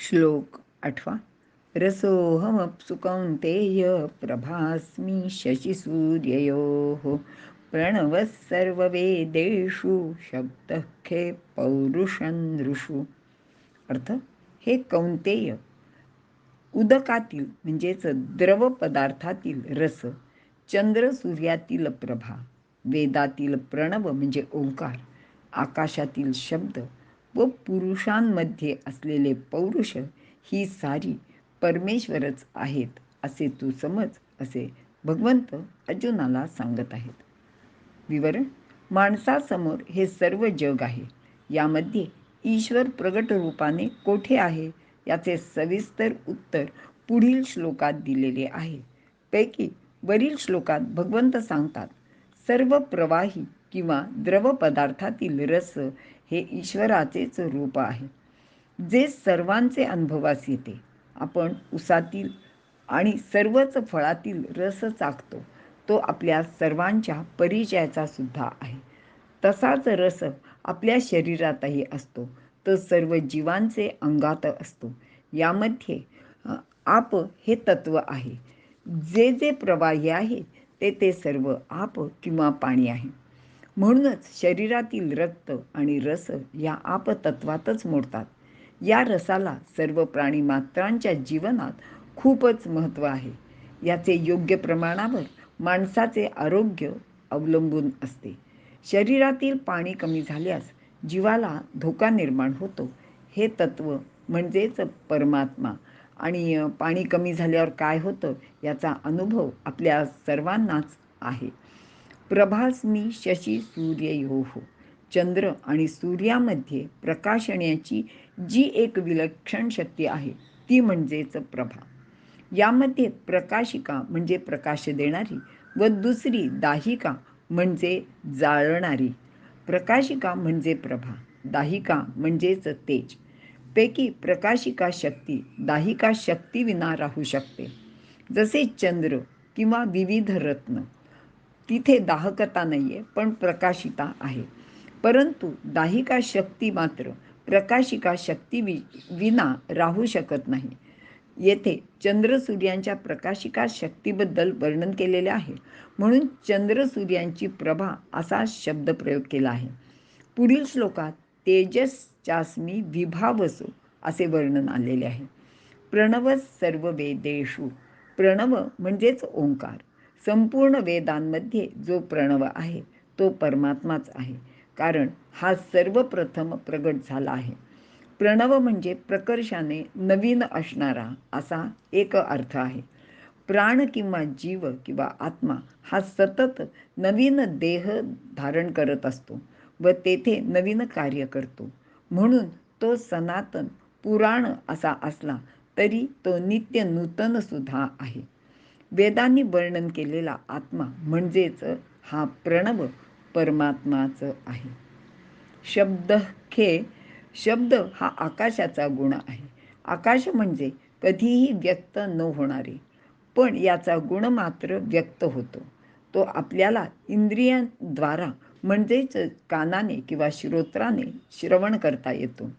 श्लोक 8. रसोऽहमप्सु कौन्तेय प्रभास्मि शशिसूर्ययोः प्रणवः सर्ववेदेषु शब्दः खे पौरुषं नृषु. अर्थ, हे कौंतेय, उदकातील म्हणजेच द्रव पदार्थातील रस, चंद्र सूर्यातील प्रभा, वेदातील प्रणव म्हणजे ओंकार, आकाशातील शब्द व पुरुषांमध्ये असलेले पौरुष ही सारी परमेश्वरच आहेत असे तू समज, असे भगवंत अर्जुनाला सांगत आहेत. विवरण: माणसासमोर हे सर्व जग आहे. यामध्ये ईश्वर प्रगट रूपाने कोठे आहे याचे सविस्तर उत्तर पुढील श्लोकात दिलेले आहे. पैकी वरील श्लोकात भगवंत सांगतात, सर्व प्रवाही किंवा द्रव पदार्थातील रस हे ईश्वराचेच रूप आहे, जे सर्वांचे अनुभवास येते. आपण उसातील आणि सर्वच फळातील रस चाखतो, तो आपल्या सर्वांच्या परिचयाचा सुद्धा आहे. तसाच रस आपल्या शरीरातही असतो, तो सर्व जीवांचे अंगात असतो. यामध्ये आप हे तत्व आहे. जे जे प्रवाही आहे ते ते सर्व आप किंवा पाणी आहे. म्हणूनच शरीरातील रक्त आणि रस या आप तत्वातच मोडतात. या रसाला सर्व प्राणी मात्रांच्या जीवनात खूपच महत्त्व आहे. याचे योग्य प्रमाणावर माणसाचे आरोग्य अवलंबून असते. शरीरातील पाणी कमी झाल्यास जीवाला धोका निर्माण होतो. हे तत्व म्हणजेच परमात्मा. आणि पाणी कमी झाल्यावर काय होतं याचा अनुभव आपल्या सर्वांनाच आहे. प्रभास्मी शशी सूर्ययोः, चंद्र आणि सूर्यामध्ये प्रकाशण्याची जी एक विलक्षण शक्ती आहे ती म्हणजेच प्रभा. यामध्ये प्रकाशिका म्हणजे प्रकाश देणारी व दुसरी दाहिका म्हणजे जाळणारी. प्रकाशिका म्हणजे प्रभा, दाहिका म्हणजेच तेज. पैकी प्रकाशिका शक्ती दाहिका शक्तीविना राहू शकते. जसे चंद्र किंवा विविध रत्न, तिथे दाहकता नाही आहे पण प्रकाशिता आहे. परंतु दाहिका शक्ती मात्र प्रकाशिका शक्ती विना राहू शकत नाही. येथे चंद्र सूर्यांच्या प्रकाशिका शक्तीबद्दल वर्णन केलेले आहे, म्हणून चंद्र सूर्यांची प्रभा असा शब्द प्रयोग केला आहे. पुढील श्लोकात तेजश्चास्मी विभावसो असे वर्णन आलेले आहे. प्रणव सर्व वेदेषु, प्रणव म्हणजेच ओंकार. संपूर्ण वेदांमध्ये जो प्रणव आहे तो परमात्माच आहे, कारण हा सर्वप्रथम प्रगट झाला आहे. प्रणव म्हणजे प्रकर्षाने नवीन असणारा असा एक अर्थ आहे. प्राण किंवा जीव किंवा आत्मा हा सतत नवीन देह धारण करत असतो व तेथे नवीन कार्य करतो. म्हणून तो सनातन पुराण असा असला तरी तो नित्य नूतन सुद्धा आहे. वेदांनी वर्णन केलेला आत्मा म्हणजेच हा प्रणव परमात्माच आहे. शब्द खे, शब्द हा आकाशाचा गुण आहे. आकाश म्हणजे कधीही व्यक्त न होणारे, पण याचा गुण मात्र व्यक्त होतो. तो आपल्याला इंद्रियांद्वारा म्हणजेच कानाने किंवा श्रोत्राने श्रवण करता येतो.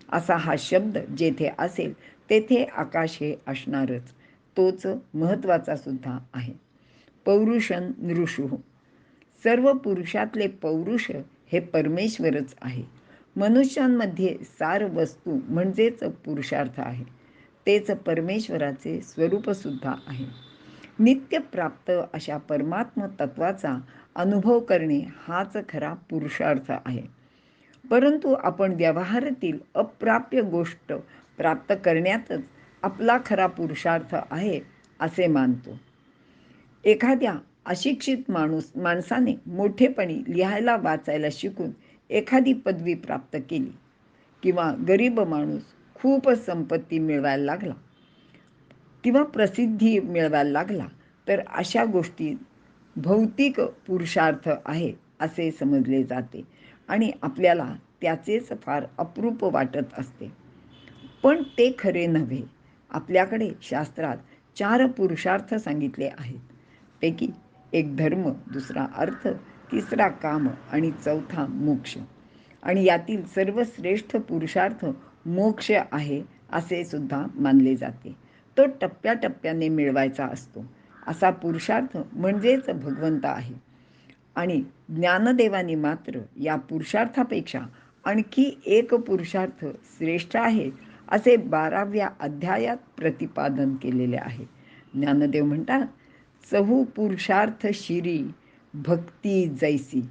असा हा शब्द जेथे असेल तेथे आकाश हे असणारच. तोच महत्त्वाचा सुद्धा आहे. पौरुषं नृषु, सर्व पुरुषातले पौरुष हे परमेश्वरच आहे. मनुष्यांमध्ये सार वस्तू म्हणजेच पुरुषार्थ आहे. तेच परमेश्वराचे स्वरूपसुद्धा आहे. नित्य प्राप्त अशा परमात्म तत्वाचा अनुभव करणे हाच खरा पुरुषार्थ आहे. परंतु आपण व्यवहारातील अप्राप्य गोष्ट प्राप्त करण्यातच आपला खरा पुरुषार्थ आहे असे मानतो. एखाद्या अशिक्षित माणसाने मोठेपणी लिहायला वाचायला शिकून एखादी पदवी प्राप्त केली, किंवा गरीब माणूस खूप संपत्ती मिळवायला लागला किंवा प्रसिद्धी मिळवायला लागला, तर अशा गोष्टी भौतिक पुरुषार्थ आहे असे समजले जाते आणि आपल्याला त्याचेच फार अप्रूप वाटत असते. पण ते खरे नव्हे. आपल्याकडे शास्त्रात 4 पुरुषार्थ सांगितले आहेत. पैकी एक धर्म, दुसरा अर्थ, तिसरा काम आणि चौथा मोक्ष. आणि यातील सर्वश्रेष्ठ पुरुषार्थ मोक्ष आहे असे सुद्धा मानले जाते. तो टप्प्याटप्प्याने मिळवायचा असतो. असा पुरुषार्थ म्हणजेच भगवंत आहे. आणि ज्ञानदेवानी मात्र या पुरुषार्थापेक्षा आणखी एक पुरुषार्थ श्रेष्ठ आहे असे 12व्या अध्यायात प्रतिपादन केलेले आहे. ज्ञानदेव म्हणतात, चहू पुरुषार्थ शिरी भक्ती जैसी.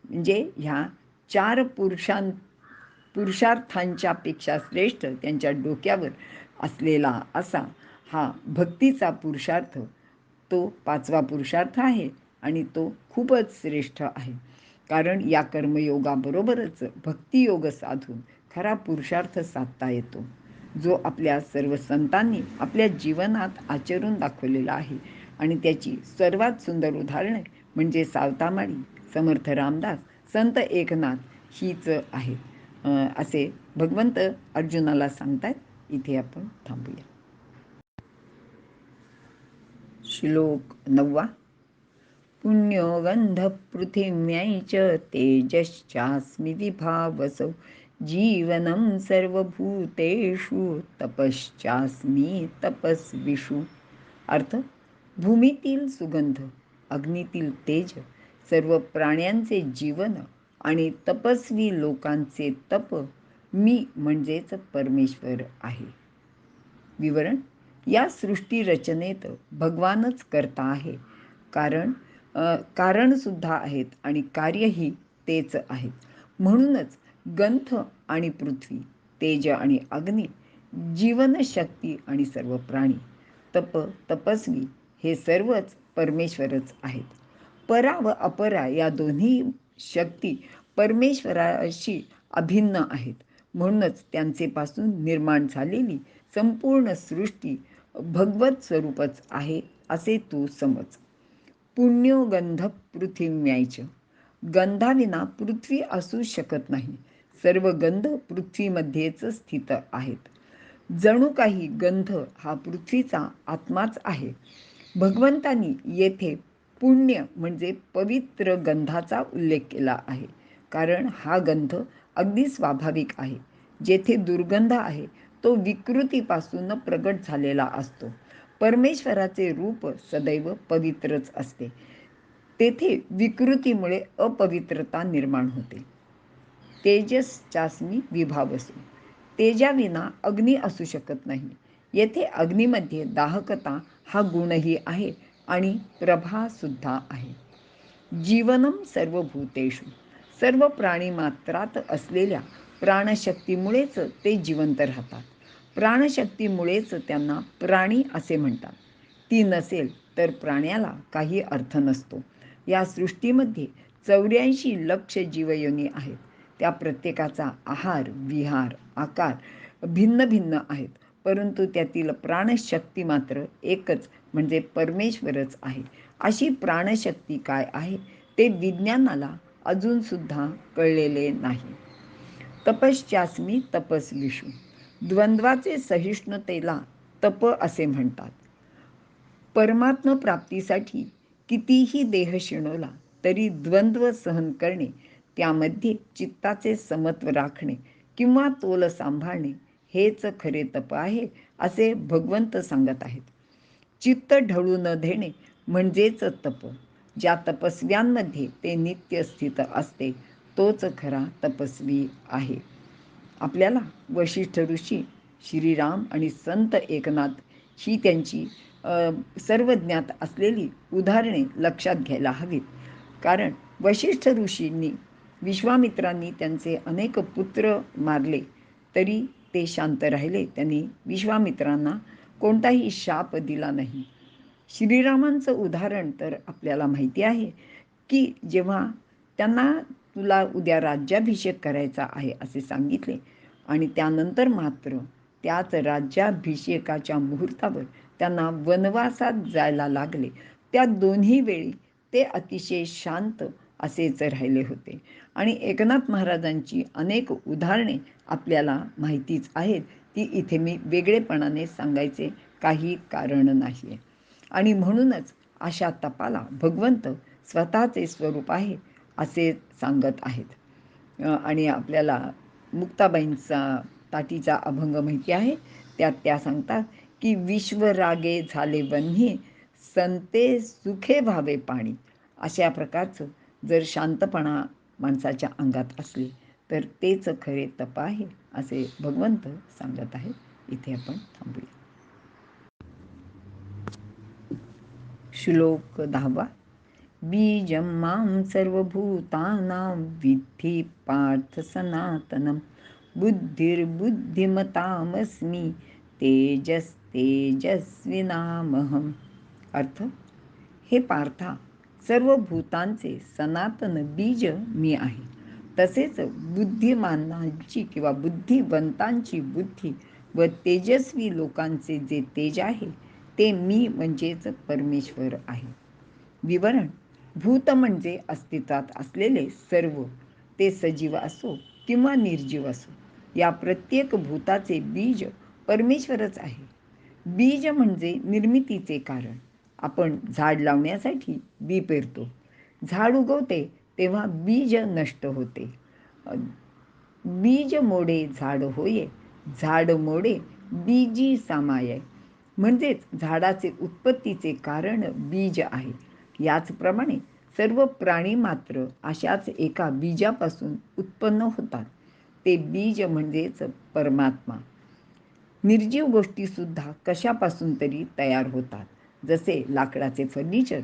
म्हणजे ह्या 4 पुरुषार्थांच्या पेक्षा श्रेष्ठ त्यांच्या डोक्यावर असलेला असा हा भक्तीचा पुरुषार्थ तो 5वा पुरुषार्थ आहे आणि तो खूपच श्रेष्ठ आहे. कारण या कर्मयोगाबरोबरच भक्तियोग साधून खरा पुरुषार्थ साधता येतो, जो आपल्या सर्व संतांनी आपल्या जीवनात आचरून दाखवलेला आहे. आणि त्याची सर्वात सुंदर उदाहरणे म्हणजे सावतामाळी, समर्थ रामदास, संत एकनाथ हीच आहेत. असे भगवंत अर्जुनाला सांगतात. इथे आपण थांबूया. श्लोक 9. पुण्यो गंध पृथिव्यै च तेजश्चास्मि विभावसौ जीवनं सर्वभूतेषु तपश्चास्मि तपस्विषु. अर्थ: भूमीतील सुगंध, अग्नीतील तेज, सर्व प्राण्यांचे जीवन आणि तपस्वी लोकांचे तप मी म्हणजेच परमेश्वर आहे. विवरण: या सृष्टी रचनेत भगवानच कर्ता आहे. कारण सुद्धा आहेत आणि कार्यही तेच आहेत. म्हणूनच गंध आणि पृथ्वी, तेज आणि अग्नी, जीवनशक्ती आणि सर्व प्राणी, तपस्वी हे सर्वच परमेश्वरच आहेत. परा व अपरा या दोन्ही शक्ती परमेश्वराशी अभिन्न आहेत. म्हणूनच त्यांचे पासून निर्माण झालेली संपूर्ण सृष्टी भगवत स्वरूपच आहे असे तू समज. पुण्यो गंध पृथिव्याच. गंधाविना पृथ्वी असू शकत नाही. सर्व गंध पृथ्वीमध्येच स्थित आहेत. जणू काही गंध हा पृथ्वीचा आत्माच आहे. भगवंतांनी येथे पुण्य म्हणजे पवित्र गंधाचा उल्लेख केला आहे. कारण हा गंध अगदी स्वाभाविक आहे. जेथे दुर्गंध आहे तो विकृतीपासून प्रगट झालेला असतो. परमेश्वराचे रूप सदैव पवित्रच असते. तेथे विकृतीमुळे अपवित्रता निर्माण होते. तेजश्चास्मि विभावसु. तेजाविना अग्नी असू शकत नाही. येथे अग्नीमध्ये दाहकता हा गुणही आहे आणि प्रभा सुद्धा आहे. जीवनम सर्वभूतेषु. सर्व प्राणी मात्रात असलेल्या प्राणशक्तीमुळेच ते जिवंत राहतात. प्राणशक्तीमुळेच त्यांना प्राणी असे म्हणतात. ती नसेल तर प्राण्याला काही अर्थ नसतो. या सृष्टीमध्ये 84 लक्ष जीवयोनी आहेत. त्या प्रत्येकाचा आहार, विहार, आकार भिन्न भिन्न आहेत. परंतु त्यातील प्राणशक्ती मात्र एकच म्हणजे परमेश्वरच आहे. अशी प्राणशक्ती काय आहे ते विज्ञानाला अजून सुद्धा कळलेले नाही. तपश्चास्मि तपस्विषु. द्वंद्वाचे सहिष्णुतेला तप असे म्हणतात. परमात्म प्राप्तीसाठी कितीही देह शिणवला तरी द्वंद्व सहन करणे, त्यामध्ये चित्ताचे समत्व राखणे किंवा तोल सांभाळणे हेच खरे तप आहे असे भगवंत सांगत आहेत. चित्त ढळू न देणे म्हणजेच तप. ज्या तपस्व्यांमध्ये ते नित्य स्थित असते तोच खरा तपस्वी आहे. आपल्याला वशिष्ठ ऋषी, श्रीराम आणि संत एकनाथ ही त्यांची सर्व ज्ञात असलेली उदाहरणे लक्षात घ्यायला हवीत. कारण वशिष्ठ ऋषींनी, विश्वामित्रांनी त्यांचे अनेक पुत्र मारले तरी ते शांत राहिले. त्यांनी विश्वामित्रांना कोणताही शाप दिला नाही. श्रीरामांचं उदाहरण तर आपल्याला माहिती आहे की जेव्हा त्यांना तुला उद्या राज्याभिषेक करायचा आहे असे सांगितले आणि त्यानंतर मात्र त्याच राज्याभिषेकाच्या मुहूर्तावर त्यांना वनवासात जायला लागले, त्या दोन्ही वेळी ते अतिशय शांत असेच राहिले होते. आणि एकनाथ महाराजांची अनेक उदाहरणे आपल्याला माहितीच आहेत. ती इथे मी वेगळेपणाने सांगायचे काही कारण नाही. आणि म्हणूनच अशा तपाला भगवंत स्वतःचे स्वरूप आहे असे सांगत आहेत. आणि आपल्याला मुक्ताबाईंचा ताटीचा अभंग माहिती आहे. त्यात त्या सांगतात की विश्वरागे झाले वन्ही, संते सुखे भावे पाणी. अशा प्रकारचं जर शांतपणा माणसाच्या अंगात असले तर तेच खरे तप आहे असे भगवंत सांगत आहेत. इथे आपण थांबूया. श्लोक 10. बीजं मां सर्वभूतानां विद्धि पार्थ सनातनं, बुद्धिर्बुद्धिमतामस्मि, तेजस्तेजस्विनामहम्. अर्थ, हे पार्था, सर्व भूतांचे सनातन बीज मी आहे. तसेच बुद्धिमानांची किंवा बुद्धिवंतांची बुद्धी व तेजस्वी लोकांचे जे तेज आहे ते मी म्हणजेच परमेश्वर आहे. विवरण. भूत म्हणजे अस्तित्वात असलेले सर्व, ते सजीव असो किंवा निर्जीव असो. या प्रत्येक भूताचे बीज परमेश्वरच आहे. बीज म्हणजे निर्मितीचे कारण. आपण झाड लावण्यासाठी बी पेरतो. झाड उगवते तेव्हा बीज नष्ट होते. बीज मोडे झाड होये, झाड मोडे बीजी सामाये. म्हणजेच झाडाचे उत्पत्तीचे कारण बीज आहे. याचप्रमाणे सर्व प्राणी मात्र अशाच एका बीजापासून उत्पन्न होतात. ते बीज म्हणजेच परमात्मा. निर्जीव गोष्टीसुद्धा कशापासून तरी तयार होतात. जसे लाकडाचे फर्निचर,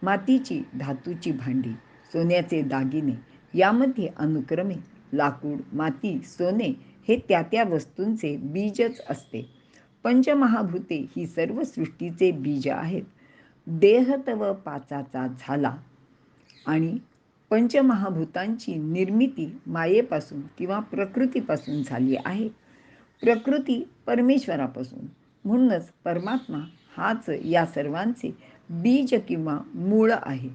मातीची धातूची भांडी, सोन्याचे दागिने. यामध्ये अनुक्रमे लाकूड, माती, सोने हे त्या त्या वस्तूंचे बीजच असते. पंचमहाभूते ही सर्व सृष्टीचे बीज आहेत. देह तव पाचाचा झाला आणि पंचमहाभूतांची निर्मिती मायेपासून किंवा प्रकृतीपासून झाली आहे. प्रकृती परमेश्वरापासून. म्हणूनच परमात्मा हाच या सर्वांचे बीज किंवा मूळ आहे.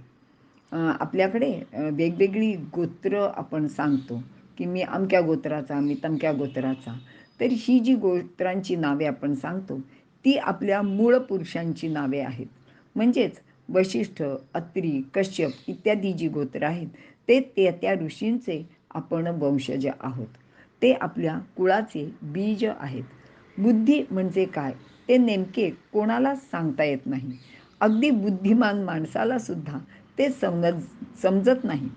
आपल्याकडे वेगवेगळी गोत्र आपण सांगतो की मी अमक्या गोत्राचा, मी तमक्या गोत्राचा. तर ही जी गोत्रांची नावे आपण सांगतो ती आपल्या मूळ पुरुषांची नावे आहेत. म्हणजेच वशिष्ठ, अत्री, कश्यप इत्यादी जी गोत्र आहेत ते त्या ऋषींचे आपण वंशज आहोत. ते आपल्या कुळाचे बीज आहेत. बुद्धी म्हणजे काय ते नेमके कोणालाच सांगता येत नाही. अगदी बुद्धिमान माणसाला सुद्धा ते समजत नाही.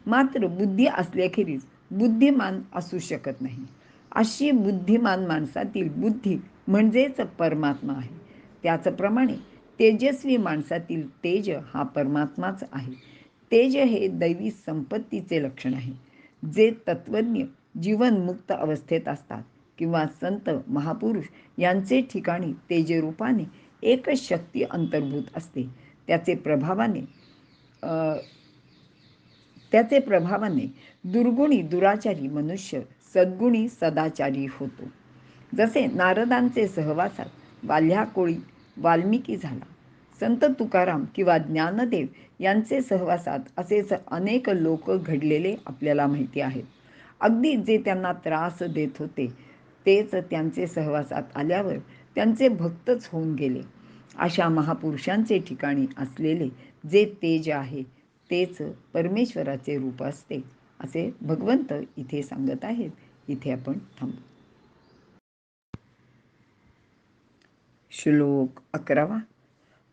मात्र बुद्धी असल्याखेरीज बुद्धिमान असू शकत नाही. अशी बुद्धिमान माणसातील बुद्धी म्हणजेच परमात्मा आहे. त्याचप्रमाणे तेजस्वी माणसातील तेज हा परमात्माच आहे. तेज हे दैवी संपत्तीचे लक्षण आहे. जे तत्वज्ञ जीवनमुक्त अवस्थेत असतात किंवा संत महापुरुष यांचे ठिकाणी तेजरूपाने एकच शक्ती अंतर्भूत असते. त्याचे प्रभावाने दुर्गुणी दुराचारी मनुष्य सद्गुणी सदाचारी होतो. जसे नारदांचे सहवासात वाल्ह्याकोळी वाल्मिकी झाला, संत तुकाराम किंवा ज्ञानदेव यांचे सहवासात असेच अनेक लोक घडलेले आपल्याला माहिती आहेत. अगदी जे त्यांना त्रास देत होते तेच त्यांचे सहवासात आल्यावर त्यांचे भक्तच होऊन गेले. अशा महापुरुषांचे ठिकाणी असलेले जे तेज आहे तेच परमेश्वराचे रूप असते असे भगवंत इथे सांगत आहेत. इथे आपण थांबू. श्लोक 11.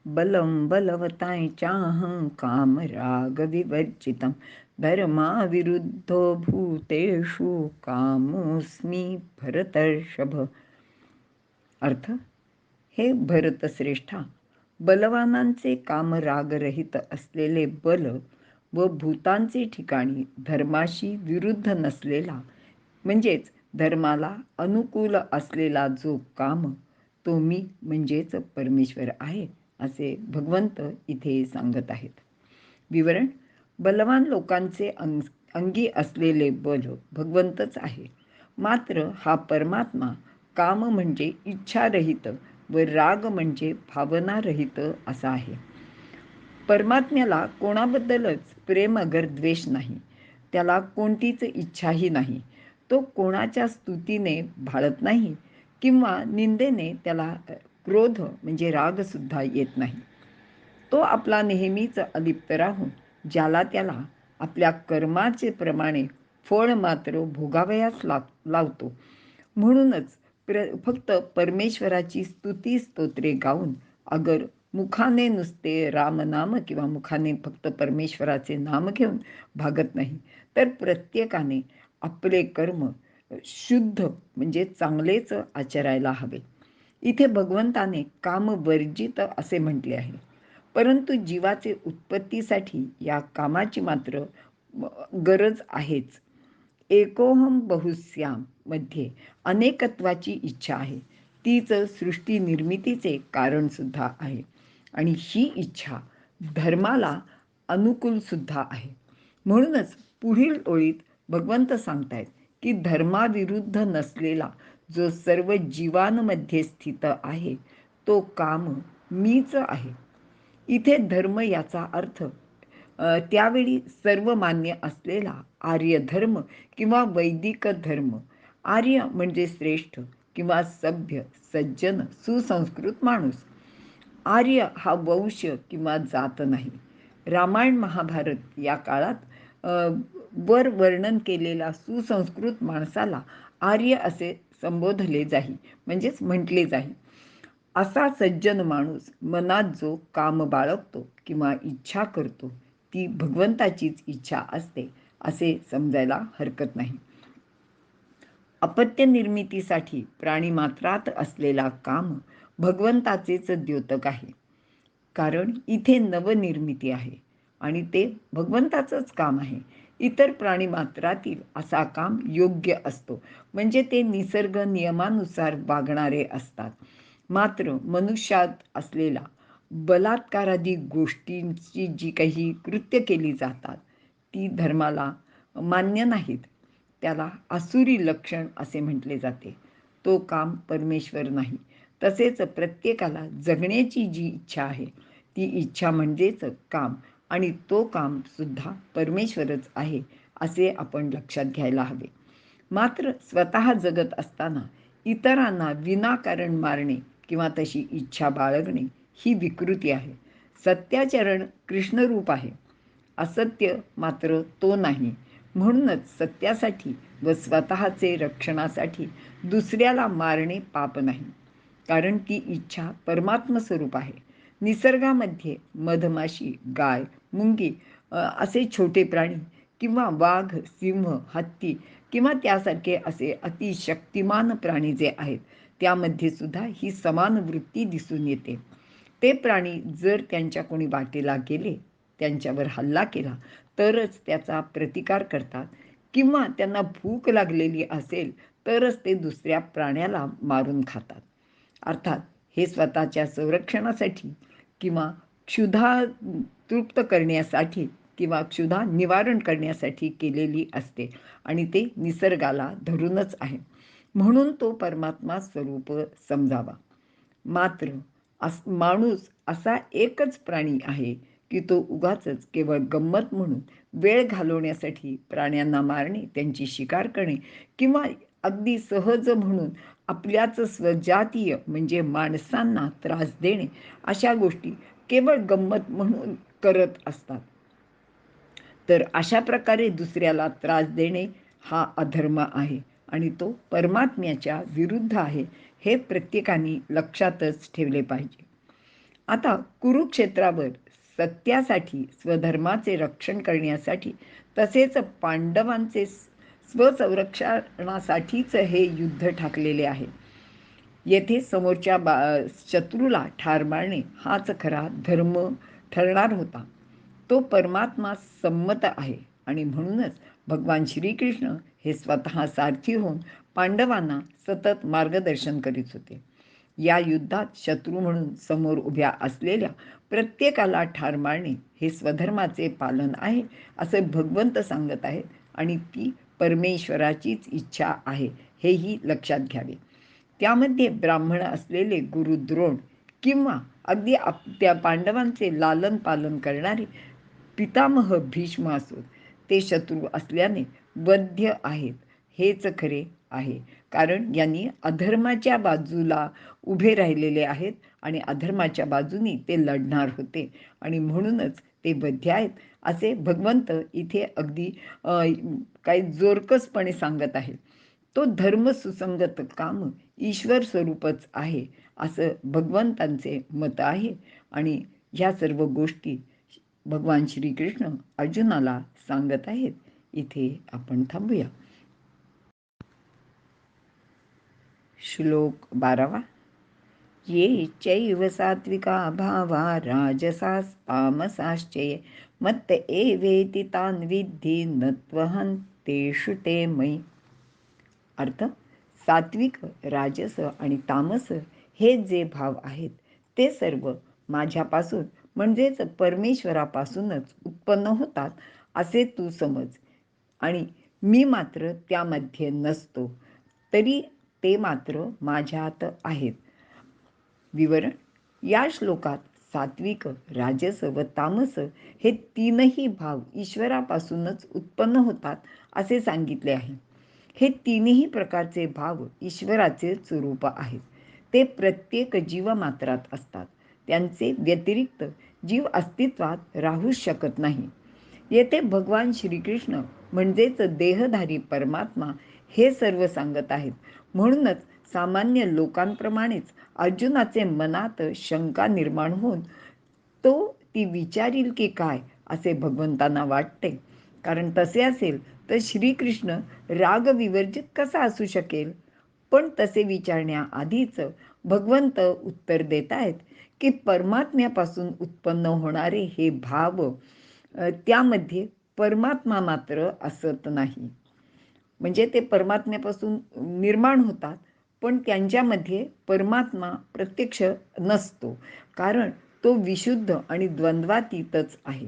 बलं बलवतांचाहं कामराग विवर्जितं, धर्माविरुद्धो भूतेषु कामोऽस्मि भरतर्षभ. अर्थ, हे भरतश्रेष्ठा, बलवानांचे कामरागरहित असलेले बल व भूतांचे ठिकाणी धर्माशी विरुद्ध नसलेला म्हणजेच धर्माला अनुकूल असलेला जो काम तो मी म्हणजेच परमेश्वर आहे असे भगवंत इथे सांगत आहेत. विवरण. बलवान लोकांचे अंगी असलेले बल भगवंतच आहे. मात्र हा परमात्मा काम म्हणजे इच्छारहित व राग म्हणजे भावनारहित असा आहे. परमात्म्याला कोणाबद्दलच प्रेम अगर द्वेष नाही. त्याला कोणतीच इच्छाही नाही. तो कोणाच्या स्तुतीने भाळत नाही किंवा निंदेने त्याला क्रोध म्हणजे राग सुद्धा येत नाही. तो आपला नेहमीच अलिप्त राहून ज्याला त्याला आपल्या कर्माचे प्रमाणे फळ मात्र भोगावयास लावतो. म्हणूनच फक्त परमेश्वराची स्तुती स्तोत्रे गाऊन अगर मुखाने नुसते रामनाम किंवा मुखाने फक्त परमेश्वराचे नाम घेऊन भागत नाही, तर प्रत्येकाने आपले कर्म शुद्ध म्हणजे चांगलेच आचरायला हवे. इथे भगवंताने कामवर्जित असे म्हटले आहे. परंतु जीवाचे उत्पत्तीसाठी या कामाची मात्र गरज आहेच. एकोहम बहुस्याम मध्ये अनेकत्वाची इच्छा आहे. तीच सृष्टी निर्मितीचे कारण सुद्धा आहे आणि ही इच्छा धर्माला अनुकूल सुद्धा आहे. म्हणूनच पुढील ओळीत भगवंत सांगतायत की धर्माविरुद्ध नसलेला जो सर्व जीवांमध्ये स्थित आहे तो काम मीच आहे. इथे धर्म याचा अर्थ त्यावेळी सर्वमान्य असलेला आर्य धर्म किंवा वैदिक धर्म. आर्य म्हणजे श्रेष्ठ किंवा सभ्य, सज्जन, सुसंस्कृत माणूस. आर्य हा वंश किंवा जात नाही. रामायण महाभारत या काळात वर वर्णन केलेल्या सुसंस्कृत माणसाला आर्य असे संबोधले जाई, म्हणजेच म्हटले जाई. असा सज्जन माणूस मनात जो काम बाळगतो किंवा इच्छा करतो ती भगवंताचीच इच्छा असते असे समजायला हरकत नाही. अपत्य निर्मितीसाठी प्राणीमात्रात असलेला काम भगवंताचेच द्योतक आहे. कारण इथे नवनिर्मिती आहे आणि ते भगवंताचंच काम आहे. इतर प्राणीमात्रातील असा काम योग्य असतो, म्हणजे ते निसर्ग नियमानुसार वागणारे असतात. मात्र मनुष्यात असलेला बलात्कारादी गोष्टींची जी काही कृत्य केली जातात ती धर्माला मान्य नाहीत. त्याला आसुरी लक्षण असे म्हटले जाते. तो काम परमेश्वर नाही. तसेच प्रत्येकाला जगण्याची जी इच्छा आहे ती इच्छा म्हणजेच काम आणि तो काम सुद्धा परमेश्वरच आहे असे आपण लक्षात घ्यायला हवे. मात्र स्वतः जगत असताना इतरांना विनाकारण मारणे किंवा तशी इच्छा बाळगणे ही विकृती आहे. सत्याचरण कृष्णरूप आहे, असत्य मात्र तो नाही. म्हणूनच सत्यासाठी व स्वतःचे रक्षणासाठी दुसऱ्याला मारणे पाप नाही, कारण ती इच्छा परमात्मस्वरूप आहे. निसर्गामध्ये मधमाशी, गाय, मुंगी असे छोटे प्राणी किंवा वाघ, सिंह, हत्ती किंवा त्यासारखे असे अतिशक्तिमान प्राणी जे आहेत त्यामध्ये सुद्धा ही समान वृत्ती दिसून येते. ते प्राणी जर त्यांच्या कोणी वाटेला गेले, त्यांच्यावर हल्ला केला तरच त्याचा प्रतिकार करतात किंवा त्यांना भूक लागलेली असेल तरच ते दुसऱ्या प्राण्याला मारून खातात. अर्थात हे स्वतःच्या संरक्षणासाठी किंवा क्षुधा तृप्त करण्यासाठी किंवा क्षुधा निवारण करण्यासाठी केलेली असते आणि ते निसर्गाला धरूनच आहे. म्हणून तो परमात्मा स्वरूप समजावा. मात्र माणूस असा एकच प्राणी आहे की तो उगाचच केवळ गंमत म्हणून वेळ घालवण्यासाठी प्राण्यांना मारणे, त्यांची शिकार करणे किंवा अगदी सहज म्हणून आपल्याच स्वजातीय म्हणजे माणसांना त्रास देणे अशा गोष्टी केवळ गंमत म्हणून करत असतात. तर अशा प्रकारे दुसऱ्याला त्रास देणे हा अधर्म आहे आणि तो परमात्म्याच्या विरुद्ध आहे, हे प्रत्येकाने लक्षातच ठेवले पाहिजे. आता कुरुक्षेत्रावर सत्यासाठी, स्वधर्माचे रक्षण करण्यासाठी तसेच पांडवांचे स्वसंरक्षणासाठीच हे युद्ध ठाकलेले आहे. येथे समोरच्या शत्रूला ठार मारणे हाच खरा धर्म ठरणार होता. तो परमात्मा संमत आहे आणि म्हणूनच भगवान श्रीकृष्ण हे स्वतः सारथी होऊन पांडवांना सतत मार्गदर्शन करीत होते. या युद्धात शत्रू म्हणून समोर उभ्या असलेल्या प्रत्येकाला ठार मारणे हे स्वधर्माचे पालन आहे असे भगवंत सांगत आहेत आणि ती परमेश्वराचीच इच्छा आहे, हेही लक्षात घ्यावे. त्यामध्ये ब्राह्मण असलेले गुरु द्रोण किंवा अगदी त्या पांडवांचे लालन पालन करणारे पितामह भीष्म असोत, ते शत्रू असल्याने वध्य आहेत हेच खरे आहे. कारण यांनी अधर्माच्या बाजूला उभे राहिलेले आहेत आणि अधर्माच्या बाजूनी ते लढणार होते आणि म्हणूनच ते वध्य आहेत असे भगवंत इथे अगदी काही जोरकसपणे सांगत आहेत. तो धर्म सुसंगत काम ईश्वर स्वरूपच आहे असं भगवंतांचे मत आहे. आणि ह्या सर्व गोष्टी भगवान श्रीकृष्ण अर्जुनाला सांगत आहेत. इथे आपण थांबूया. श्लोक 12. ये चैव सात्विका भावा राजसास्तामसाश्च ये मत्त एवेति तान् विद्धि न त्वहं तेषु ते मयि. अर्थ: सात्विक, राजस आणि तामस हे जे भाव आहेत ते सर्व माझ्यापासून म्हणजेच परमेश्वरापासूनच उत्पन्न होतात असे तू समज, आणि मी मात्र त्यामध्ये नसतो, तरी ते मात्र माझ्यात आहेत. विवरण: या श्लोकात सात्विक, राजस व तामस हे तीनही भाव ईश्वरापासूनच उत्पन्न होतात असे सांगितले आहे. हे तीनही प्रकारचे भाव ईश्वराचे स्वरूप आहेत. ते प्रत्येक जीवमात्रात असतात. त्यांचे व्यतिरिक्त जीव अस्तित्वात राहू शकत नाही. येथे भगवान श्रीकृष्ण म्हणजेच देहधारी परमात्मा हे सर्व सांगत आहेत. म्हणूनच सामान्य लोकांप्रमाणेच अर्जुनाचे मनात शंका निर्माण होऊन तो ती विचारील की काय असे भगवंतांना वाटते. कारण तसे असेल तर श्रीकृष्ण राग विवर्जित कसा असू शकेल. पण तसे विचारण्याआधीच भगवंत उत्तर देत आहेत की परमात्म्यापासून उत्पन्न होणारे हे भाव त्यामध्ये परमात्मा मात्र असत नाही. म्हणजे ते परमात्म्यापासून निर्माण होतात, पण त्यांच्यामध्ये परमात्मा प्रत्यक्ष नसतो, कारण तो विशुद्ध आणि द्वंद्वातीतच आहे.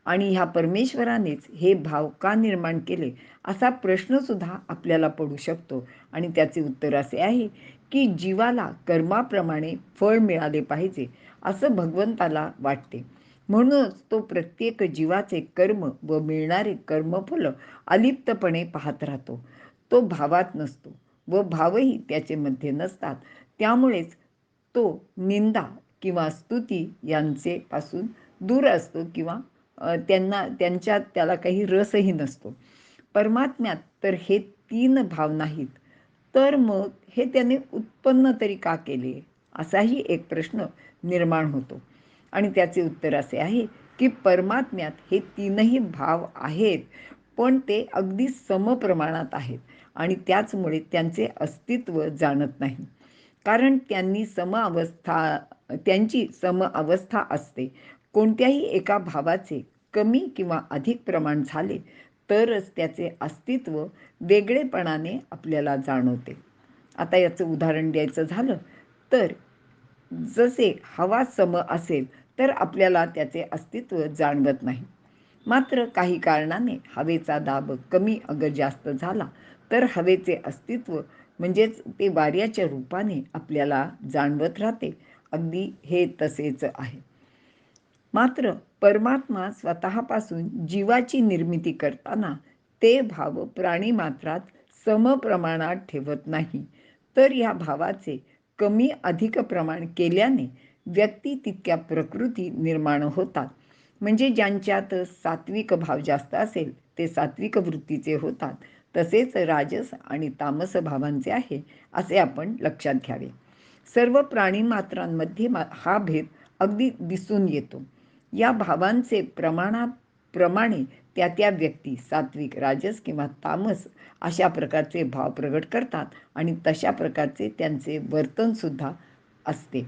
आणि ह्या परमेश्वरानेच हे भाव का निर्माण केले असा प्रश्नसुद्धा आपल्याला पडू शकतो. आणि त्याचे उत्तर असे आहे की जीवाला कर्माप्रमाणे फळ मिळाले पाहिजे असं भगवंताला वाटते. म्हणूनच तो प्रत्येक जीवाचे कर्म व मिळणारे कर्मफल अलिप्तपणे पाहत राहतो. तो भावात नसतो व भावही त्याचे मध्ये नसतात. त्यामुळेच तो निंदा किंवा स्तुती यांचे पासून दूर असतो, किंवा त्यांच्यात त्याला काही रसही नसतो. परमात्म्यात तर हे तीन भाव नाहीत, तर मग हे त्याने उत्पन्न तरी का केले असाही एक प्रश्न निर्माण होतो. आणि त्याचे उत्तर असे आहे की परमात्म्यात हे तीनही भाव आहेत, पण ते अगदी समप्रमाणात आहेत आणि त्याचमुळे त्यांचे अस्तित्व जाणत नाही. कारण त्यांची सम अवस्था असते. कोणत्याही एका भावाचे कमी किंवा अधिक प्रमाण झाले तरच त्याचे अस्तित्व वेगळेपणाने आपल्याला जाणवते. आता याचं उदाहरण द्यायचं झालं तर जसे हवा सम असेल तर आपल्याला त्याचे अस्तित्व जाणवत नाही. मात्र काही कारणाने हवेचा दाब कमी अगर जास्त झाला तर हवेचे अस्तित्व म्हणजेच ते वाऱ्याच्या रूपाने आपल्याला जाणवत राहते. अगदी हे तसेच आहे. मात्र परमात्मा स्वतःपासून जीवाची निर्मिती करताना ते भाव प्राणीमात्रात समप्रमाणात ठेवत नाही, तर या भावाचे कमी अधिक प्रमाण केल्याने व्यक्ती तितक्या प्रकृती निर्माण होतात. म्हणजे ज्यांच्यात सात्विक भाव जास्त असेल ते सात्विक वृत्तीचे होतात, तसेच राजस आणि तामस भावांचे आहे असे आपण लक्षात घ्यावे. सर्व प्राणीमात्रांमध्ये हा भेद अगदी दिसून येतो. या भावांचे प्रमाणे त्या त्या व्यक्ती सात्विक, राजस किंवा तामस अशा प्रकारचे भाव प्रगट करतात आणि तशा प्रकारचे त्यांचे वर्तनसुद्धा असते.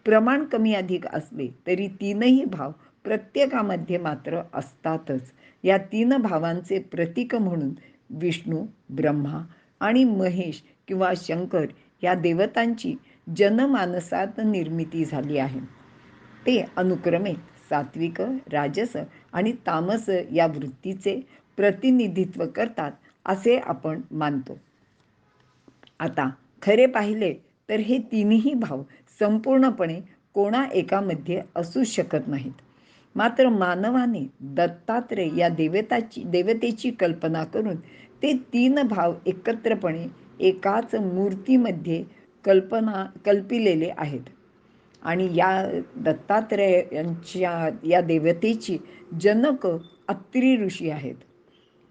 प्रमाण कमी अधिक असले तरी तीनही भाव प्रत्येकामध्ये मात्र असतातच. या तीन भावांचे प्रतीक म्हणून विष्णू, ब्रह्मा आणि महेश किंवा शंकर या देवतांची जनमानसात निर्मिती झाली आहे. ते अनुक्रमे सात्विक, राजस आणि तामस या वृत्तीचे प्रतिनिधित्व करतात असे आपण मानतो. आता खरे पाहिले तर हे तीनही भाव संपूर्णपणे कोणा एकामध्ये असू शकत नाहीत. मात्र मानवाने दत्तात्रेय या देवतेची कल्पना करून ते तीन भाव एकत्रपणे एकाच मूर्तीमध्ये कल्पिलेले आहेत. आणि या दत्तात्रेयांच्या या देवतेची जनक अत्रि ऋषी आहेत.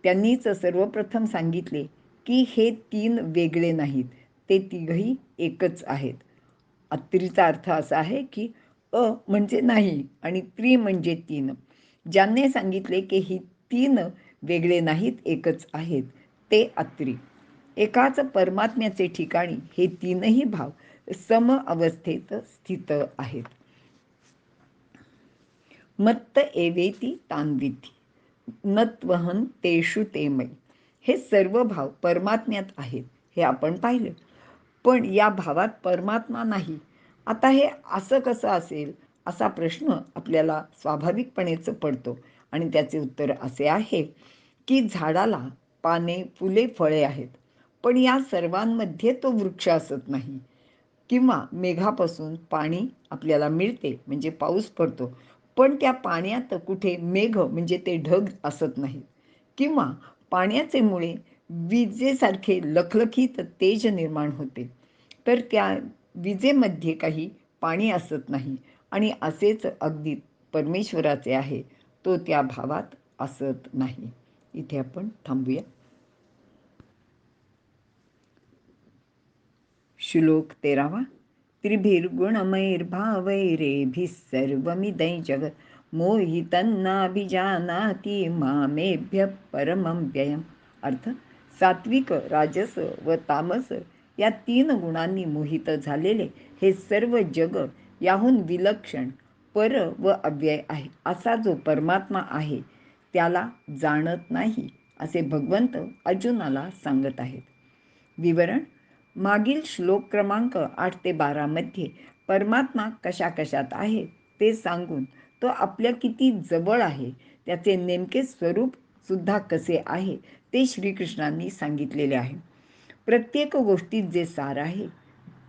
त्यांनीच सर्वप्रथम सांगितले की हे तीन वेगळे नाहीत, ते तिघही एकच आहेत. अत्रीचा अर्थ असा आहे की अ म्हणजे नाही आणि त्रि म्हणजे तीन. ज्याने सांगितले की ही तीन वेगळे नाहीत, एकच आहेत, ते अत्री. एकाच परमात्म्याचे ठिकाणी हे तीनही भाव सम अवस्थेत स्थित आहेत. मत्त एवेती तान्विती नत्वहन तेषु ते मयी. हे सर्व भाव परमात्म्यात आहेत, हे आपण पाहिले. पण या भावात परमात्मा नाही. आता हे असं कसं असेल, असा प्रश्न आपल्याला स्वाभाविकपणेच पडतो. आणि त्याचे उत्तर असे आहे की झाडाला पाने, फुले, फळे आहेत, पण या सर्वांमध्ये तो वृक्ष असत नाही. किंवा मेघापासून पाणी आपल्याला मिळते, म्हणजे पाऊस पडतो, पण त्या पाण्यात कुठे मेघ म्हणजे ते ढग असत नाहीत. किंवा पाण्याचे मुळे विजेसारखे लखलखीत तेज निर्माण होते, तर त्या विजेमध्ये काही पाणी असत नाही. आणि असेच अगदी परमेश्वराचे आहे, तो त्या भावात असत नाही. इथे आपण थांबूया. श्लोक 13. त्रिभिर्गुणमैर्भावैरेभिः सर्वमिदं जगत् मोहितन्नाभिजानाति मामेभ्यः परमं व्ययम्. अर्थ: सात्विक, राजस व तामस या तीन गुणांनी मोहित झालेले हे सर्व जग याहून विलक्षण, पर व अव्यय आहे असा जो परमात्मा आहे, त्याला जाणत नाही, असे भगवंत अर्जुनाला सांगत आहेत. विवरण: मागील श्लोक क्रमांक 8 ते 12 मध्ये परमात्मा कशा कशात आहे ते सांगून तो आपल्या किती जवळ आहे, त्याचे नेमके स्वरूप सुद्धा कसे आहे ते श्रीकृष्णांनी सांगितलेले आहे. प्रत्येक गोष्टीत जे सार आहे,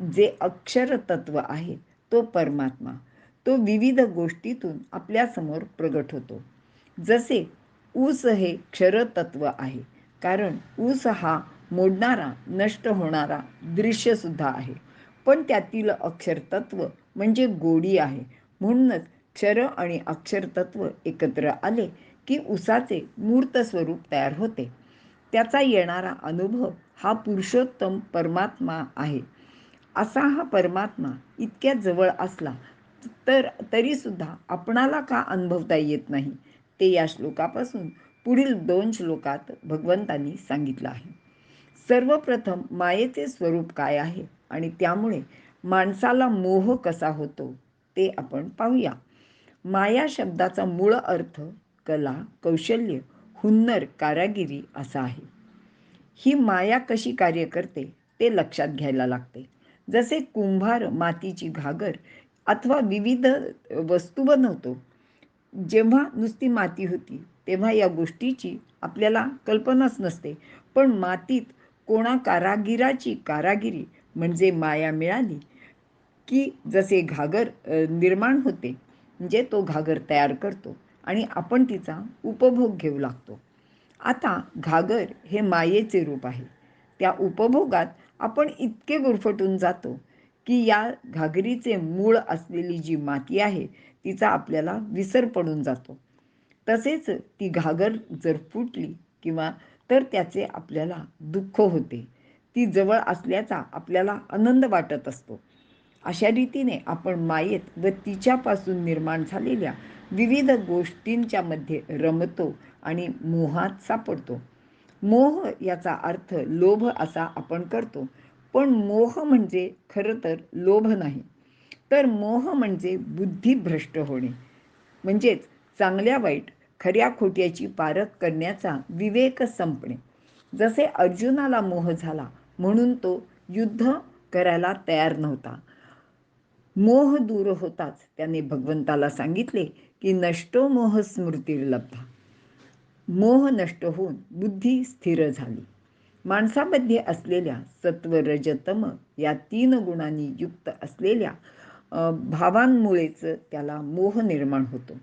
जे अक्षर तत्व आहे, तो परमात्मा, तो विविध गोष्टीतून आपल्यासमोर प्रगट होतो. जसे ऊस हे क्षरतत्व आहे, कारण ऊस हा मोडणारा, नष्ट होणारा दृश्य सुद्धा आहे, पण त्यातील अक्षरतत्व म्हणजे गोडी आहे. म्हणूनच क्षर आणि अक्षरतत्व एकत्र आले की ऊसाचे मूर्त स्वरूप तयार होते. त्याचा येणारा अनुभव हा पुरुषोत्तम परमात्मा आहे. असा हा परमात्मा इतक्या जवळ असला तर तरीसुद्धा आपणाला का अनुभवता येत नाही, ते या श्लोकापासून पुढील 2 श्लोकात भगवंतांनी सांगितलं आहे. सर्वप्रथम मायेचे स्वरूप काय आहे आणि त्यामुळे माणसाला मोह कसा होतो ते आपण पाहूया. माया शब्दाचा मूळ अर्थ कला, कौशल्य, हुन्नर, कारागिरी असा आहे. ही माया कशी कार्य करते ते लक्षात घ्यायला लागते. जसे कुंभार मातीची घागर अथवा विविध वस्तू बनवतो, जेव्हा नुसती माती होती तेव्हा या गोष्टीची आपल्याला कल्पनाच नसते, पण मातीत कोणा कारागिराची कारागिरी म्हणजे माया मिळाली की जसे घागर निर्माण होते, म्हणजे तो घागर तयार करतो आणि आपण तिचा उपभोग घेऊ लागतो. आता घागर हे मायेचे रूप आहे. त्या उपभोगात आपण इतके गुरफटून जातो की या घागरीचे मूळ असलेली जी माती आहे तिचा आपल्याला विसर पडून जातो. तसेच ती घागर जर फुटली किंवा तर त्याचे आपल्याला दुःख होते. ती जवळ असल्याचा आपल्याला आनंद वाटत असतो. अशा रीतीने आपण मायेत व तिच्यापासून निर्माण झालेल्या विविध गोष्टींच्या मध्ये रमतो आणि मोहात सापडतो. मोह याचा अर्थ लोभ असा आपण करतो, पण मोह म्हणजे खरं तर लोभ नाही, तर मोह म्हणजे बुद्धिभ्रष्ट होणे, म्हणजेच चांगल्या वाईट, खऱ्या खोट्याची पारख करण्याचा विवेक संपणे. जसे अर्जुनाला मोह झाला म्हणून तो युद्ध करायला तयार नव्हता. मोह दूर होताच त्याने भगवंताला सांगितले की नष्टो मोह स्मृतिर्लब्धा. मोह नष्ट होऊन बुद्धी स्थिर झाली. माणसामध्ये असलेल्या सत्व, रज, तम या 3 गुणांनी युक्त असलेल्या भावांमुळेच त्याला मोह निर्माण होतो.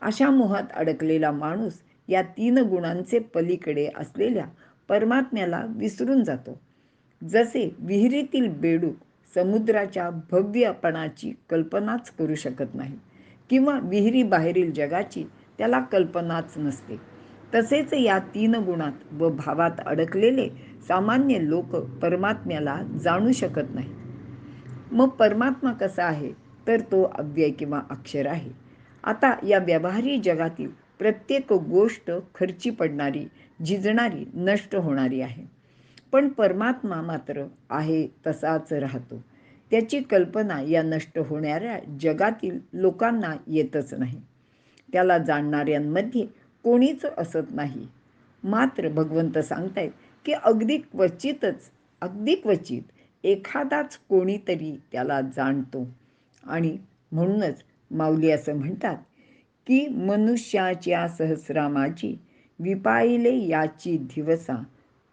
अशा मोहात अडकलेला माणूस या 3 गुणांचे पलीकडे असलेल्या परमात्म्याला विसरून जातो. जसे विहिरीतील बेडूक समुद्राच्या भव्यपणाची कल्पनाच करू शकत नाही किंवा विहिरीबाहेरील जगाची त्याला कल्पनाच नसते, तसेच या 3 गुणात व भावात अडकलेले सामान्य लोक परमात्म्याला जाणू शकत नाही. मग परमात्मा कसा आहे? तर तो अव्यय किंवा अक्षर आहे. आता या व्यवहारी जगातील प्रत्येक गोष्ट खर्ची पडणारी, झिजणारी, नष्ट होणारी आहे. पण परमात्मा मात्र आहे तसाच राहतो. त्याची कल्पना या नष्ट होणाऱ्या जगातील लोकांना येतच नाही. त्याला जाणणाऱ्यांमध्ये कोणीच असत नाही. मात्र भगवंत सांगतायत की अगदी क्वचित एखादाच कोणीतरी त्याला जाणतो. आणि म्हणूनच माऊली असं म्हणतात की मनुष्याच्या सहस्रामाची विपाइले याची दिवसा,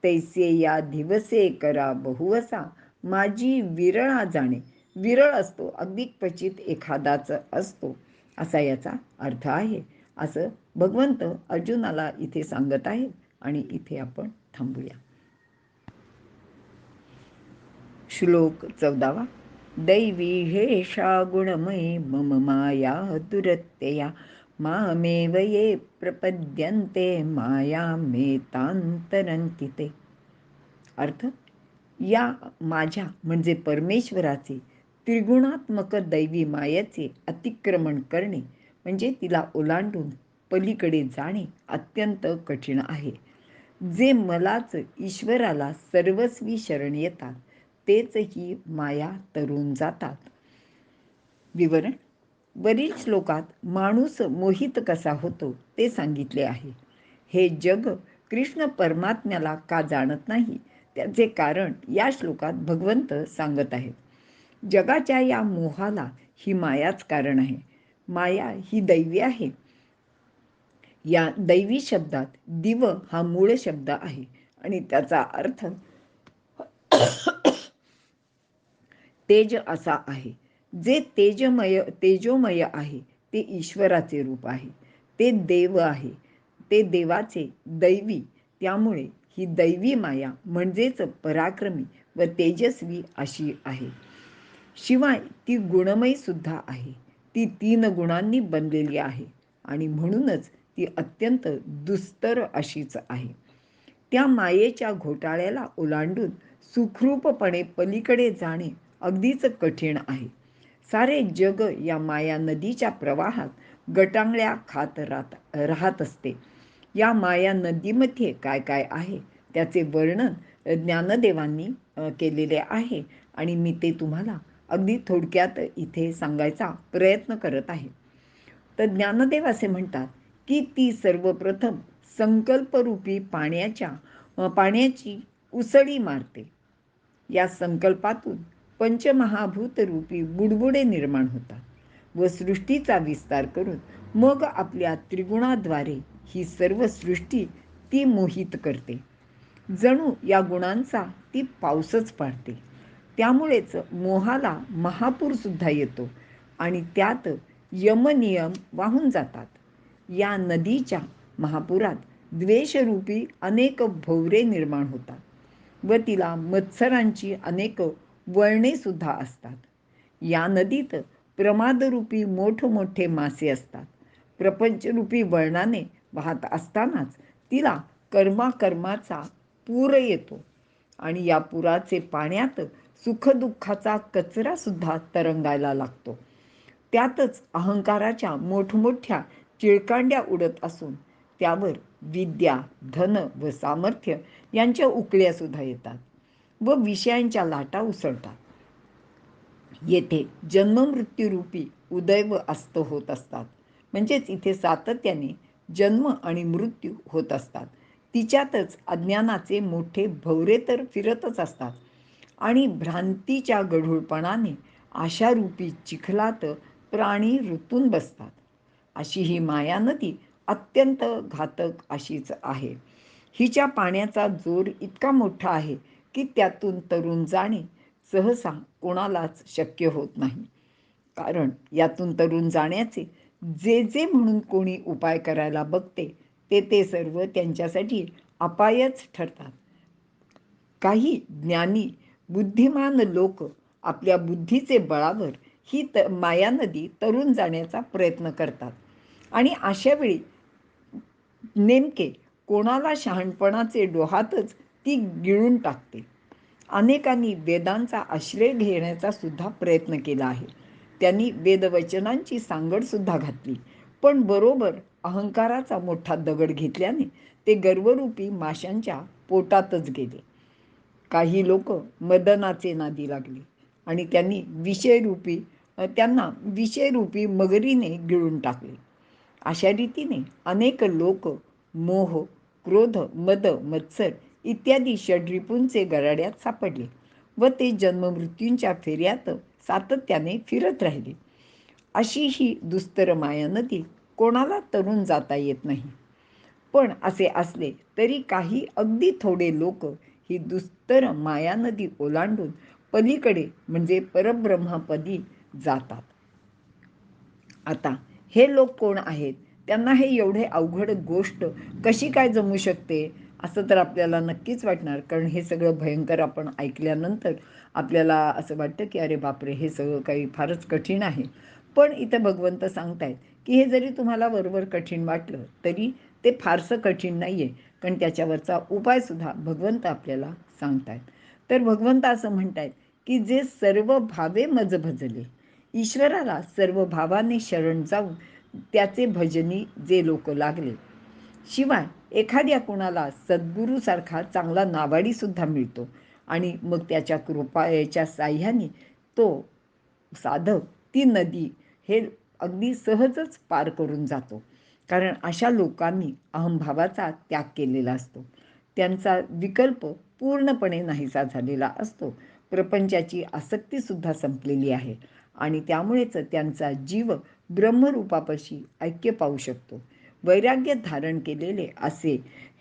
तैसे या दिवसे करा बहुवसा, माझी विरळा जाणे. विरळ असतो, अगदी क्वचित एखादाच असतो, असा याचा अर्थ आहे. असं भगवंत अर्जुनाला इथे सांगत आहे. आणि इथे आपण थांबूया. श्लोक 14. दैवी हेषा गुणमयी मम माया दुरत्यया, मामेव ये प्रपद्यन्ते मायामेतांतरन्ति ते. अर्थ, या माझ्या म्हणजे परमेश्वराचे त्रिगुणात्मक दैवी मायेचे अतिक्रमण करणे म्हणजे तिला ओलांडून पलीकडे जाणे अत्यंत कठीण आहे. जे मलाच ईश्वराला सर्वस्वी शरण येतात तेच ही माया तरून जातात. विवरण. वरील श्लोकात माणूस मोहित कसा होतो ते सांगितले आहे. हे जग कृष्ण परमात्म्याला का जाणत नाही त्याचे कारण या श्लोकात भगवंत सांगत आहेत. जगाच्या या मोहाला ही मायाच कारण आहे. माया ही दैवी आहे. या दैवी शब्दात दिव हा मूळ शब्द आहे आणि त्याचा अर्थ तेज असा आहे. जे तेजोमय आहे ते ईश्वराचे रूप आहे. ते देव आहे. ते देवाचे दैवी. त्यामुळे ही दैवी माया म्हणजेच पराक्रमी व तेजस्वी अशी आहे. शिवाय ती गुणमयी सुद्धा आहे. ती 3 गुणांनी बनलेली आहे आणि म्हणूनच ती अत्यंत दुस्तर अशीच आहे. त्या मायेच्या घोटाळ्याला ओलांडून सुखरूपपणे पलीकडे जाणे अगदीच कठीण आहे. सारे जग या माया नदीच्या प्रवाहात गटांगळ्या खात राहत असते. या माया नदीमध्ये काय काय आहे त्याचे वर्णन ज्ञानदेवांनी केलेले आहे आणि मी ते तुम्हाला अगदी थोडक्यात इथे सांगायचा प्रयत्न करत आहे. तर ज्ञानदेव असे म्हणतात की ती सर्वप्रथम संकल्परूपी पाण्याची उसळी मारते. या संकल्पातून पंचमहाभूत रूपी बुडबुडे निर्माण होतात व सृष्टीचा विस्तार करून मग आपल्या त्रिगुणाद्वारे ही सर्व सृष्टी ती मोहित करते. जणू या गुणांचा ती पाऊसच पाडते. त्यामुळेच मोहाला महापूर सुद्धा येतो आणि त्यात यमनियम वाहून जातात. या नदीच्या महापुरात द्वेषरूपी अनेक भोवरे निर्माण होतात व तिला मत्सरांची अनेक वळणे सुद्धा असतात. या नदीत प्रमादरूपी मोठमोठे मासे असतात. प्रपंचरूपी वळणाने वाहत असतानाच तिला कर्माचा पूर येतो आणि या पुराचे पाण्यात सुखदुःखाचा कचरा सुद्धा तरंगायला लागतो. त्यातच अहंकाराच्या मोठमोठ्या चिळकांड्या उडत असून त्यावर विद्या, धन व सामर्थ्य यांच्या उकळ्या सुद्धा येतात व विषयांच्या लाटा उसळतात. येथे जन्ममृत्यूरूपी उदय व अस्त होत असतात. म्हणजेच इथे सातत्याने जन्म आणि मृत्यू होत असतात. तिच्यातच अज्ञानाचे मोठे भवरे तर फिरतच असतात आणि भ्रांतीच्या गढूळपणाने आशारूपी चिखलात प्राणी रुतून बसतात. अशी ही माया नदी अत्यंत घातक अशीच आहे. हिच्या पाण्याचा जोर इतका मोठा आहे की त्यातून तरून जाणे सहसा कोणालाच शक्य होत नाही. कारण यातून तरून जाण्याचे जे जे म्हणून कोणी उपाय करायला बघते ते सर्व त्यांच्यासाठी अपायच ठरतात. काही ज्ञानी बुद्धिमान लोक आपल्या बुद्धीचे बळावर ही माया नदी तरून जाण्याचा प्रयत्न करतात आणि अशा वेळी नेमके कोणाला शहाणपणाचे डोहातच ती गिळून टाकते. अनेकांनी वेदांचा आश्रय घेण्याचा सुद्धा प्रयत्न केला आहे. त्यांनी वेदवचनांची सांगडसुद्धा घातली, पण बरोबर अहंकाराचा मोठा दगड घेतल्याने ते गर्वरूपी माशांच्या पोटातच गेले. काही लोक मदनाचे नादी लागले आणि त्यांना विषयरूपी मगरीने गिळून टाकले. अशा रीतीने अनेक लोक मोह, क्रोध, मद, मत्सर इत्यादी षड्रिपूंचे गराड्यात सापडले व ते जन्ममृत्यूंच्या फेऱ्यात सातत्याने फिरत राहिले. अशी ही दुस्तर माया नदी कोणाला तरून जाता येत नाही. पण असे असले तरी काही अगदी थोडे लोक ही दुस्तर माया नदी ओलांडून पलीकडे म्हणजे परब्रह्मपदी जातात. आता हे लोक कोण आहेत? त्यांना हे एवढे अवघड गोष्ट कशी काय जमू शकते असं तर आपल्याला नक्कीच वाटणार, कारण हे सगळं भयंकर आपण ऐकल्यानंतर आपल्याला असं वाटतं की अरे बापरे, हे सगळं काही फारच कठीण आहे. पण इथं भगवंत सांगतायत की हे जरी तुम्हाला बरोबर कठीण वाटलं तरी ते फारसं कठीण नाही आहे, कारण त्याच्यावरचा उपायसुद्धा भगवंत आपल्याला सांगतायत. तर भगवंत असं म्हणतायत की जे सर्व भावे मज भजले, ईश्वराला सर्व भावाने शरण जाऊन त्याचे भजनी जे लोक लागले, शिवाय एखाद्या कोणाला सद्गुरूसारखा चांगला नावाडीसुद्धा मिळतो आणि मग त्याच्या कृपाच्या साह्याने तो साधक ती नदी हे अगदी सहजच पार करून जातो. कारण अशा लोकांनी अहंभावाचा त्याग केलेला असतो. त्यांचा विकल्प पूर्णपणे नाहीसा झालेला असतो. प्रपंचाची आसक्तीसुद्धा संपलेली आहे आणि त्यामुळेच त्यांचा जीव ब्रह्मरूपापाशी ऐक्य पावू शकतो. वैराग्य धारण केलेले असे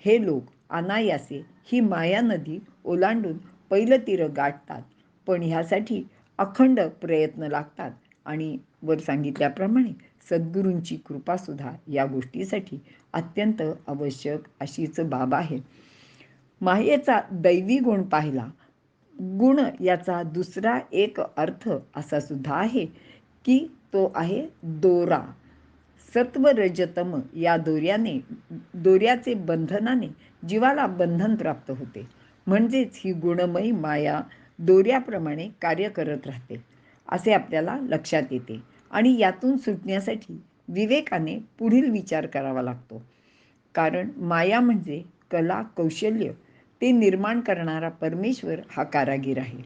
हे लोक अनायासे ही माया नदी ओलांडून पहिलं तीर गाठतात. पण ह्यासाठी अखंड प्रयत्न लागतात आणि वर सांगितल्याप्रमाणे सद्गुरूंची कृपासुद्धा या गोष्टीसाठी अत्यंत आवश्यक अशीच बाब आहे. मायेचा दैवी गुण पाहिला. गुण याचा दुसरा एक अर्थ असा सुद्धा आहे की तो आहे दोरा. सत्व रजतम या दोऱ्याचे बंधनाने जीवाला बंधन प्राप्त होते. म्हणजेच ही गुणमयी माया दोऱ्याप्रमाणे कार्य करत राहते असे आपल्याला लक्षात येते आणि यातून सुटण्यासाठी विवेकाने पुढील विचार करावा लागतो. कारण माया म्हणजे कला, कौशल्य ते निर्माण करणारा परमेश्वर हा कारागीर आहे.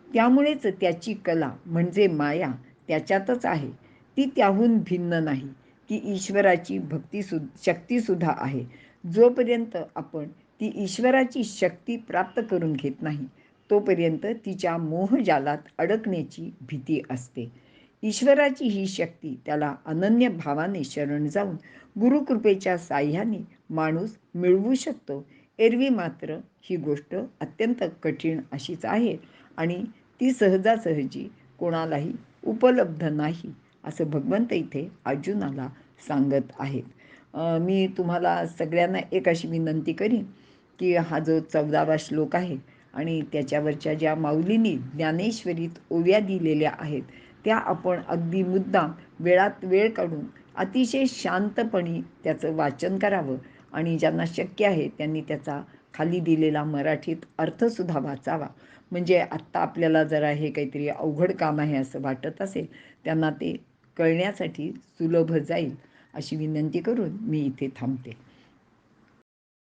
त्यामुळेच त्याची कला म्हणजे माया त्याच्यातच आहे. ती त्याहून भिन्न नाही. ती ईश्वराची शक्तीसुद्धा आहे. जोपर्यंत आपण ती ईश्वराची शक्ती प्राप्त करून घेत नाही तोपर्यंत तिच्या मोहजालात अडकण्याची भीती असते. ईश्वराची ही शक्ती त्याला अनन्य भावाने शरण जाऊन गुरुकृपेच्या साह्याने माणूस मिळवू शकतो. एरवी मात्र ही गोष्ट अत्यंत कठीण अशीच आहे आणि ती सहजासहजी कोणालाही उपलब्ध नाही असं भगवंत इथे अर्जुनाला सांगत आहेत. मी तुम्हाला सगळ्यांना एक अशी विनंती करीन की हा जो 14वा श्लोक आहे आणि त्याच्यावरच्या ज्या माऊलींनी ज्ञानेश्वरीत ओव्या दिलेल्या आहेत त्या आपण अगदी मुद्दाम वेळात वेळ काढून अतिशय शांतपणे त्याचं वाचन करावं आणि ज्यांना शक्य आहे त्यांनी त्याचा खाली दिलेला मराठीत अर्थसुद्धा वाचावा. म्हणजे आत्ता आपल्याला जरा हे काहीतरी अवघड काम आहे असं वाटत असेल त्यांना ते कळण्यासाठी सुलभ जाईल अशी विनंती करून मी इथे थांबते.